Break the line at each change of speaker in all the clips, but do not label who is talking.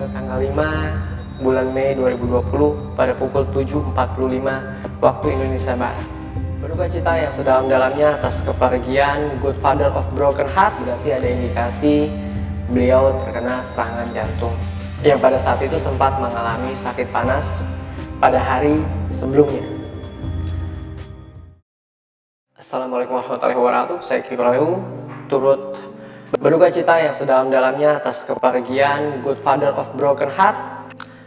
pada tanggal 5 bulan Mei 2020 pada pukul 7.45 waktu Indonesia Barat. Berduka cita yang sedalam-dalamnya atas kepergian Good Father of Broken Heart, berarti ada indikasi beliau terkena serangan jantung yang pada saat itu sempat mengalami sakit panas pada hari sebelumnya. Assalamualaikum warahmatullahi wabarakatuh. Saya Kifralehu turut berduka cita yang sedalam-dalamnya atas kepergian Good Father of Broken Heart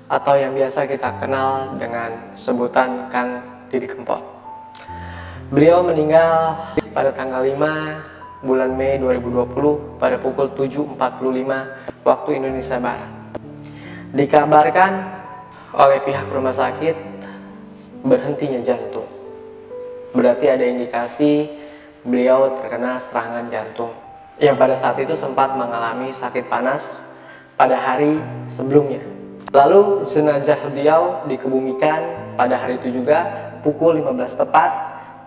atau yang biasa kita kenal dengan sebutan Kang Didi Kempot. Beliau meninggal pada tanggal 5 bulan Mei 2020 pada pukul 7.45 waktu Indonesia Barat. Dikabarkan oleh pihak rumah sakit berhentinya jantung. Berarti ada indikasi beliau terkena serangan jantung yang pada saat itu sempat mengalami sakit panas pada hari sebelumnya. Lalu jenazah beliau dikebumikan pada hari itu juga pukul 15 tepat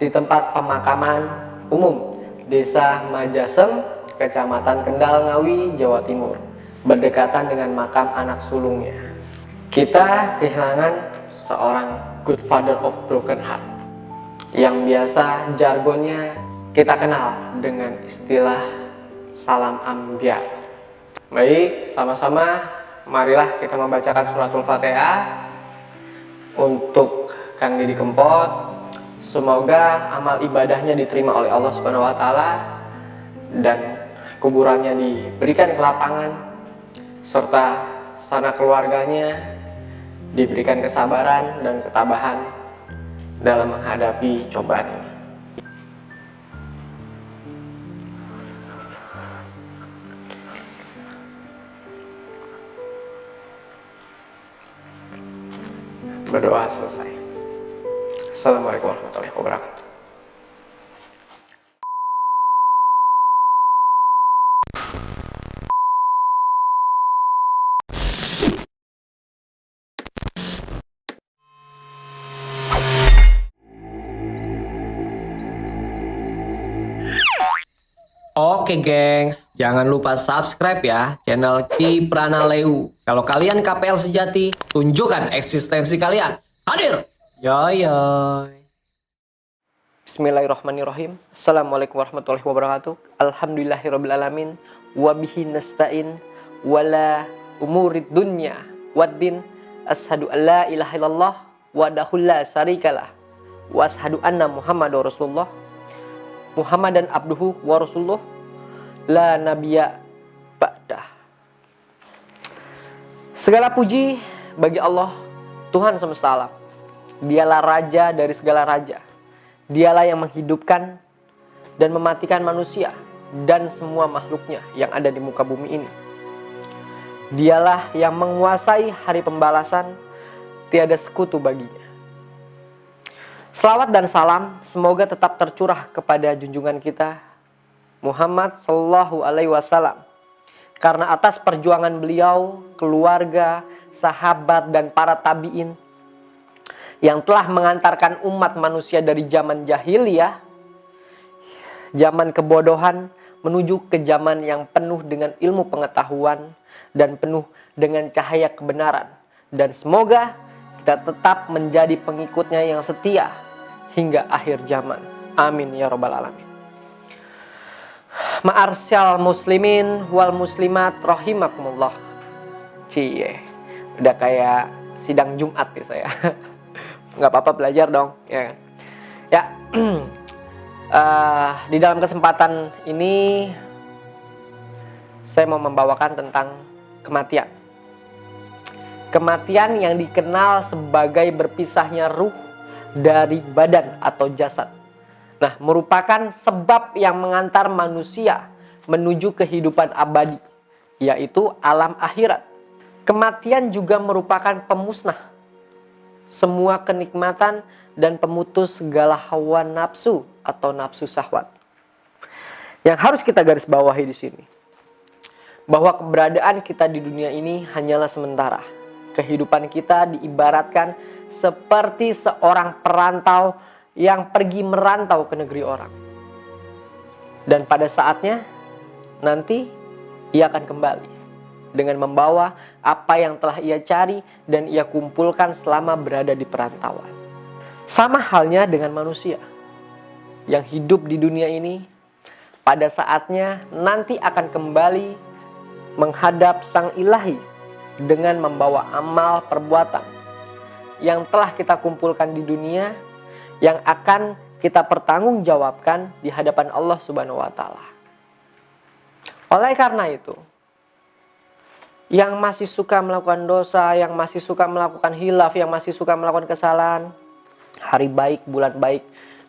di tempat pemakaman umum Desa Majasem, Kecamatan Kendal, Ngawi, Jawa Timur, berdekatan dengan makam anak sulungnya. Kita kehilangan seorang Good Father of Broken Heart yang biasa jargonnya kita kenal dengan istilah salam ambyar. Baik, sama-sama marilah kita membacakan suratul Fatihah untuk Kang Didi Kempot. Semoga amal ibadahnya diterima oleh Allah Subhanahu wa taala dan kuburannya diberikan kelapangan serta sanak keluarganya diberikan kesabaran dan ketabahan dalam menghadapi cobaan ini. Berdoa selesai. Assalamualaikum warahmatullahi wabarakatuh.
Oke gengs, jangan lupa subscribe ya channel Kifralehu. Kalau kalian KPL sejati, tunjukkan eksistensi kalian. Hadir! Yoi yoi.
Bismillahirrahmanirrahim. Assalamualaikum warahmatullahi wabarakatuh. Alhamdulillahirrabbilalamin. Wabihi nasta'in wala umurid dunya waddin. Ashadu an la ilaha illallah wahdahu la syarikalah wa ashadu anna Muhammadur Rasulullah. Muhammadan abduhu wa rasuluh la nabiyya ba'dah. Segala puji bagi Allah, Tuhan semesta alam. Dialah raja dari segala raja. Dialah yang menghidupkan dan mematikan manusia dan semua makhluknya yang ada di muka bumi ini. Dialah yang menguasai hari pembalasan, tiada sekutu baginya. Selawat dan salam semoga tetap tercurah kepada junjungan kita Muhammad Sallallahu Alaihi Wasallam, karena atas perjuangan beliau, keluarga, sahabat dan para tabiin yang telah mengantarkan umat manusia dari zaman jahiliyah, zaman kebodohan, menuju ke zaman yang penuh dengan ilmu pengetahuan dan penuh dengan cahaya kebenaran. Dan semoga kita tetap menjadi pengikutnya yang setia hingga akhir zaman. Amin ya rabbal alamin. Ma'arsyal muslimin wal muslimat rahimakumullah. Cie, udah kayak sidang Jumat ya saya. Nggak apa-apa, belajar dong ya. Di dalam kesempatan ini saya mau membawakan tentang kematian. Kematian yang dikenal sebagai berpisahnya ruh dari badan atau jasad. Nah, merupakan sebab yang mengantar manusia menuju kehidupan abadi, yaitu alam akhirat. Kematian juga merupakan pemusnah semua kenikmatan dan pemutus segala hawa nafsu atau nafsu syahwat. Yang harus kita garis bawahi di sini, bahwa keberadaan kita di dunia ini hanyalah sementara. Kehidupan kita diibaratkan seperti seorang perantau yang pergi merantau ke negeri orang. Dan pada saatnya nanti ia akan kembali. dengan membawa apa yang telah ia cari dan ia kumpulkan selama berada di perantauan. Sama halnya dengan manusia yang hidup di dunia ini, pada saatnya nanti akan kembali menghadap Sang Ilahi dengan membawa amal perbuatan yang telah kita kumpulkan di dunia, yang akan kita pertanggungjawabkan di hadapan Allah Subhanahu wa Ta'ala. Oleh karena itu, yang masih suka melakukan dosa, yang masih suka melakukan hilaf, yang masih suka melakukan kesalahan, hari baik, bulan baik,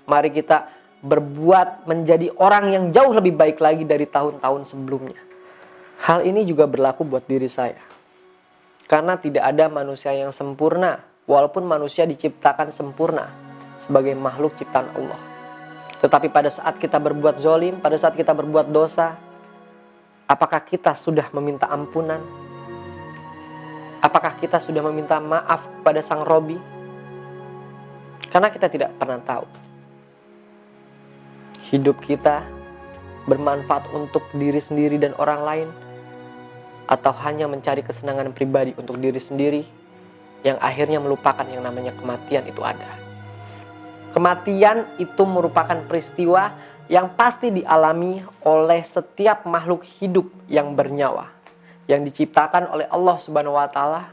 mari kita berbuat menjadi orang yang jauh lebih baik lagi dari tahun-tahun sebelumnya. Hal ini juga berlaku buat diri saya. Karena tidak ada manusia yang sempurna, walaupun manusia diciptakan sempurna sebagai makhluk ciptaan Allah. Tetapi pada saat kita berbuat zolim, pada saat kita berbuat dosa, apakah kita sudah meminta ampunan? Apakah kita sudah meminta maaf kepada Sang Robi? Karena kita tidak pernah tahu. Hidup kita bermanfaat untuk diri sendiri dan orang lain, atau hanya mencari kesenangan pribadi untuk diri sendiri, yang akhirnya melupakan yang namanya kematian itu ada. Kematian itu merupakan peristiwa yang pasti dialami oleh setiap makhluk hidup yang bernyawa, yang diciptakan oleh Allah Subhanahu wa Ta'ala,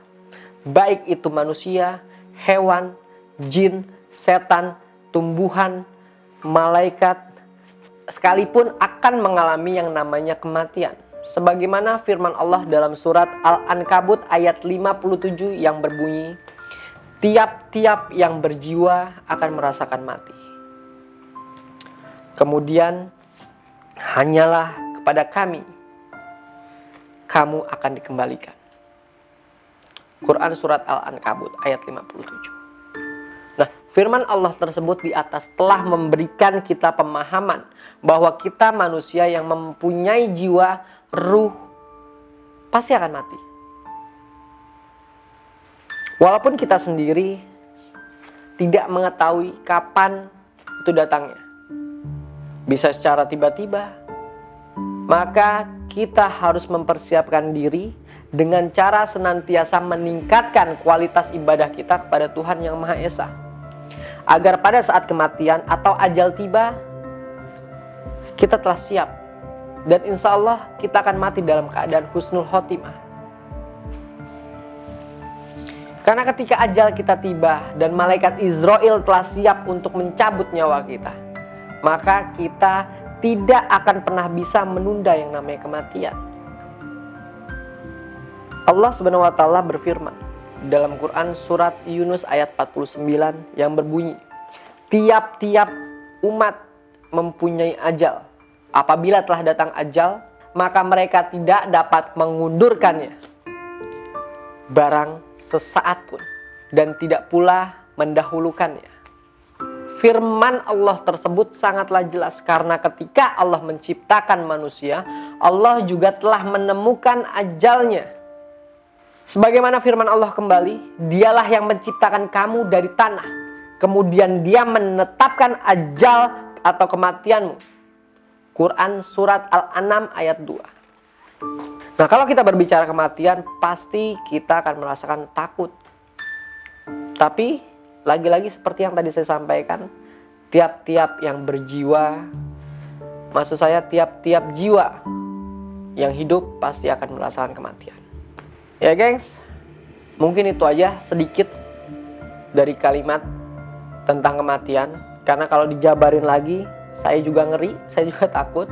baik itu manusia, hewan, jin, setan, tumbuhan, malaikat, sekalipun akan mengalami yang namanya kematian. Sebagaimana firman Allah dalam surat Al-Ankabut ayat 57 yang berbunyi, tiap-tiap yang berjiwa akan merasakan mati. Kemudian, hanyalah kepada kami kamu akan dikembalikan. Quran surat Al-Ankabut ayat 57. Nah, firman Allah tersebut di atas telah memberikan kita pemahaman bahwa kita manusia yang mempunyai jiwa, ruh, pasti akan mati. Walaupun kita sendiri tidak mengetahui kapan itu datangnya, bisa secara tiba-tiba, maka kita harus mempersiapkan diri dengan cara senantiasa meningkatkan kualitas ibadah kita kepada Tuhan Yang Maha Esa, agar pada saat kematian atau ajal tiba, kita telah siap. Dan insya Allah kita akan mati dalam keadaan husnul khotimah. Karena ketika ajal kita tiba dan malaikat Israel telah siap untuk mencabut nyawa kita, maka kita tidak akan pernah bisa menunda yang namanya kematian. Allah Subhanahu wa Ta'ala berfirman dalam Quran surat Yunus ayat 49 yang berbunyi, tiap-tiap umat mempunyai ajal. Apabila telah datang ajal, maka mereka tidak dapat mengundurkannya barang sesaat pun, dan tidak pula mendahulukannya. Firman Allah tersebut sangatlah jelas, karena ketika Allah menciptakan manusia, Allah juga telah menemukan ajalnya. Sebagaimana firman Allah kembali, dialah yang menciptakan kamu dari tanah, kemudian dia menetapkan ajal atau kematianmu. Quran surat Al-An'am ayat 2. Nah, kalau kita berbicara kematian, pasti kita akan merasakan takut. Tapi lagi-lagi seperti yang tadi saya sampaikan, tiap-tiap yang berjiwa, maksud saya tiap-tiap jiwa yang hidup pasti akan merasakan kematian. Ya gengs, mungkin itu aja sedikit dari kalimat tentang kematian. Karena kalau dijabarin lagi, saya juga ngeri, saya juga takut.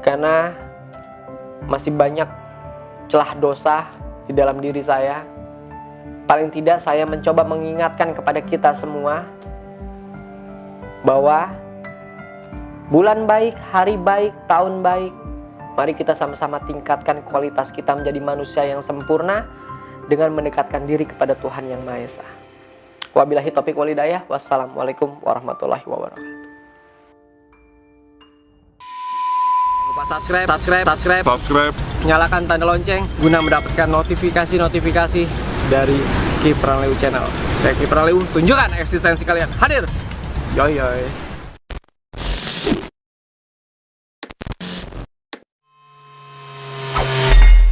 Karena masih banyak celah dosa di dalam diri saya. Paling tidak saya mencoba mengingatkan kepada kita semua bahwa bulan baik, hari baik, tahun baik, mari kita sama-sama tingkatkan kualitas kita menjadi manusia yang sempurna dengan mendekatkan diri kepada Tuhan Yang Maha Esa. Wabillahi taufiq wal hidayah. Wassalamualaikum warahmatullahi wabarakatuh. Lupa subscribe, nyalakan tanda lonceng guna mendapatkan notifikasi dari Ki Pranaleu Channel. Saya Ki Pranaleu, tunjukkan eksistensi kalian. Hadir. Yoi.